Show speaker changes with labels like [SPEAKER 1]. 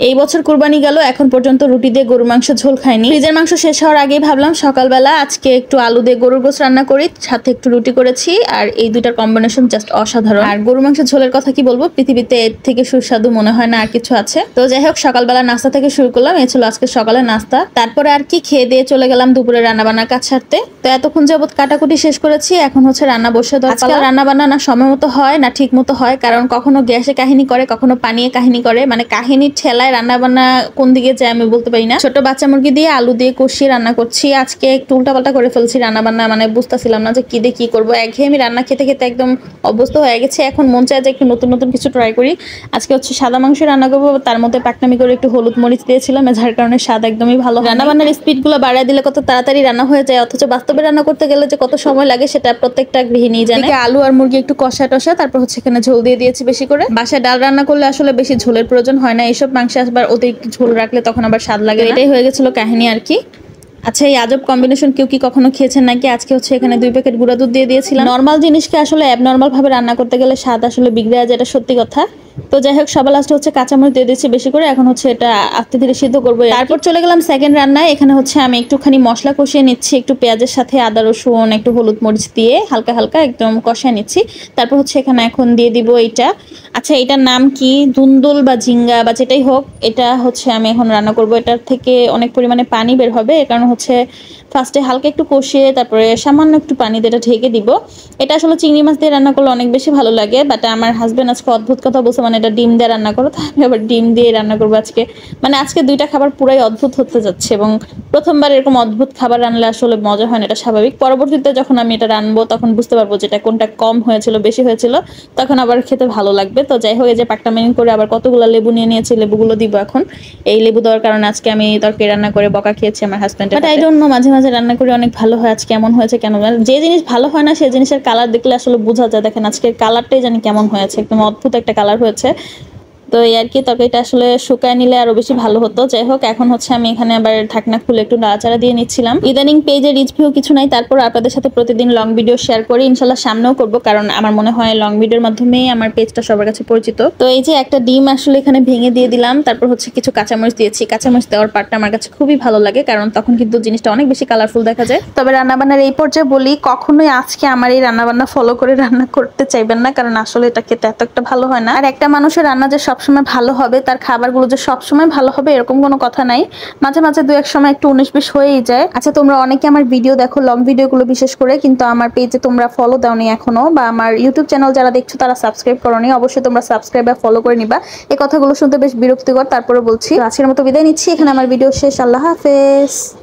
[SPEAKER 1] এই বছর কুরবানি গেল, এখন পর্যন্ত রুটি দিয়ে গরুর মাংস ঝোল খাইনি। ফ্রিজের মাংস শেষ হওয়ার আগেই ভাবলাম সকালবেলা আজকে একটু আলু দিয়ে গরুর গোশত রান্না করি, সাথে একটু রুটি করেছি। আর এই দুইটার কম্বিনেশন জাস্ট অসাধারণ। আর গরুর মাংস ঝোলের কথা কি বলবো, পৃথিবীতে এর থেকে সুস্বাদু মনে হয় না আর কিছু আছে। তো যাই হোক, সকালবেলা নাস্তা থেকে শুরু করলাম, এই ছিল আজকে সকালের নাস্তা। তারপরে আর কি খেয়ে দিয়ে চলে গেলাম দুপুরে রান্না বান্নার কাজ ছাড়তে। তো এতক্ষণ যাবত কাটাকুটি শেষ করেছি, এখন হচ্ছে রান্না বসে দেওয়া। আজকাল রান্না বান্না না সময় মতো হয় না ঠিক মতো হয়, কারণ কখনো গ্যাসে কাহিনী করে, কখনো পানিয়ে কাহিনী করে, মানে কাহিনীর ঠেলায় রান্না বান্না কোন দিকে যায় আমি বলতে পারি না। ছোট বাচ্চা মুরগি দিয়ে আলু দিয়ে কষিয়ে রান্না করছি। আজকে একটু উল্টাপাল্টা করে ফেলছি রান্না বান্না, মানে বুঝতেছিলাম না যে কি দিয়ে কি করবো। একঘেয়েমি রান্না খেতে খেতে একদম অভ্যস্ত হয়ে গেছে। এখন মন চায় যে একটু নতুন নতুন কিছু ট্রাই করি। আজকে হচ্ছে সাদা মাংস রান্না করবো, তার মধ্যে পাকনামি করে একটু হলুদ মরিচ দিয়েছিলাম, যার কারণে স্বাদ একদমই ভালো। রান্না বান্নার স্পিড গুলো বাড়ায় দিলে কত তাড়াতাড়ি রান্না হয়ে যায়, অথচ বাস্তবে রান্না করতে গেলে যে কত সময় লাগে সেটা প্রত্যেকটা গৃহিণী জানে। আলু আর মুরগি একটু কষা টসা, তারপর হচ্ছে এখানে ঝোল দিয়ে দিয়েছি বেশি করে। বাসায় ডাল রান্না করলে আসলে বেশি ঝোলের প্রয়োজন হয় না, এইসব মাংসে আবার অতিরিক্ত ঝোল রাখলে তখন আবার স্বাদ লাগে। এটাই হয়ে গেছিল কাহিনী আর কি। আচ্ছা, এই আজব কম্বিনেশন কেউ কি কখনো খেয়েছেন নাকি? আজকে হচ্ছে এখানে 2 প্যাকেট গুঁড়া দুধ দিয়ে দিয়েছিলাম। নর্মাল জিনিসকে আসলে অ্যাবনর্মাল ভাবে রান্না করতে গেলে স্বাদ আসলে বিগড়ে যায়, এটা সত্যি কথা। তো যাই হোক, সবার লাস্টে হচ্ছে কাঁচামরিচ দিয়ে দিচ্ছি বেশি করে। এখন হচ্ছে এটা আস্তে ধীরে সিদ্ধ করবো। তারপর চলে গেলাম সেকেন্ড রান্নায়। এখানে হচ্ছে আমি একটুখানি মশলা কষিয়ে নিচ্ছি, একটু পেঁয়াজের সাথে আদা রসুন একটু হলুদ মরিচ দিয়ে হালকা হালকা একদম কষিয়ে নিচ্ছি। তারপর হচ্ছে এখানে এখন দিয়ে দিব এইটা। আচ্ছা, এটার নাম কি, দুন্দুল বা ঝিঙ্গা বা যেটাই হোক, এটা হচ্ছে আমি এখন রান্না করব। এটার থেকে অনেক পরিমাণে পানি বের হবে, এ কারণে হচ্ছে ফার্স্টে হালকা একটু কষিয়ে তারপরে সামান্য একটু পানি দিয়ে ঢেকে দিব। এটা আসলে চিংড়ি মাছ দিয়ে রান্না করলে অনেক বেশি ভালো লাগে, বাট আমার হাজবেন্ড আজকে অদ্ভুত কথা বলছে, মানে এটা ডিম দিয়ে রান্না করো, তাহলে আবার ডিম দিয়ে রান্না করবো আজকে। মানে আজকে দুইটা খাবার পুরাই অদ্ভুত হতে যাচ্ছে, এবং প্রথমবার এরকম অদ্ভুত খাবার রান্নালে আসলে মজা হয় না, এটা স্বাভাবিক। পরবর্তীতে যখন আমি এটা রান্নবো তখন বুঝতে পারবো যেটা কোনটা কম হয়েছিল বেশি হয়েছিল, তখন আবার খেতে ভালো লাগবে। তো যাই হোক, এই যে পাকটা মেরিং করে আবার কতগুলো লেবু নিয়ে নিয়েছি, লেবুগুলো দিব এখন। এই লেবু দেওয়ার কারণে আজকে আমি তরকারি রান্না করে বকা খেয়েছি আমার husband. But I don't know, মাঝে মাঝে রান্না করে অনেক ভালো হয়, আজকে কেমন হয়েছে কেন। যে জিনিস ভালো হয় না সেই জিনিসের কালার দেখলে আসলে বোঝা যায়। দেখেন আজকের কালারটাই জানি কেমন হয়েছে, একদম অদ্ভুত একটা কালার হয়েছে। তো এই আর কি, তরকারিটা আসলে শুকায় নিলে আরো বেশি ভালো হতো। যাই হোক, এখন হচ্ছে আমি এখানে আবার ঢাকনা খুলে একটু নাড়াচাড়া দিয়ে নিচ্ছিলাম। ইদানিং পেজে রিচ ভিউ কিছু নাই, তারপর আপনাদের সাথে প্রতিদিন লং ভিডিও শেয়ার করি, ইনশাল্লাহ সামনেও করবো, কারণ আমার মনে হয় লং ভিডিওর মাধ্যমে আমার পেজটা সবার কাছে পরিচিত। তো এই যে একটা ডিম আসলে এখানে ভেঙে দিয়ে দিলাম, তারপর হচ্ছে কিছু কাঁচামরিচ দিয়েছি। কাঁচামরিচ দেওয়ার পার্টটা আমার কাছে খুবই ভালো লাগে, কারণ তখন কিন্তু জিনিসটা অনেক বেশি কালারফুল দেখা যায়। তবে রান্নাবান্নার এই পর্যায়ে বলি, কখনোই আজকে আমার এই রান্নাবান্না ফলো করে রান্না করতে চাইবেন না, কারণ আসলে এটা খেতে এত একটা ভালো হয় না। আর একটা মানুষের রান্না যে সবসময় ভালো হবে, তার খাবারগুলো যে সবসময় ভালো হবে এরকম কোনো কথা নাই। মাঝে মাঝে দু এক সময় একটু 19-20 হয়েই যায়। আচ্ছা, তোমরা অনেকে আমার ভিডিও দেখো, লং ভিডিওগুলো বিশেষ করে, কিন্তু আমার পেজে তোমরা ফলো দাওনি এখনো, বা আমার ইউটিউব চ্যানেল যারা দেখছো তারা সাবস্ক্রাইব করোনি। অবশ্যই তোমরা সাবস্ক্রাইব বা ফলো করে নিবা। এই কথাগুলো শুনতে বেশ বিরক্তিকর, তারপরে বলছি। আজকের মতো বিদায় নিচ্ছি, এখানে আমার ভিডিও শেষ। আল্লাহ হাফেজ।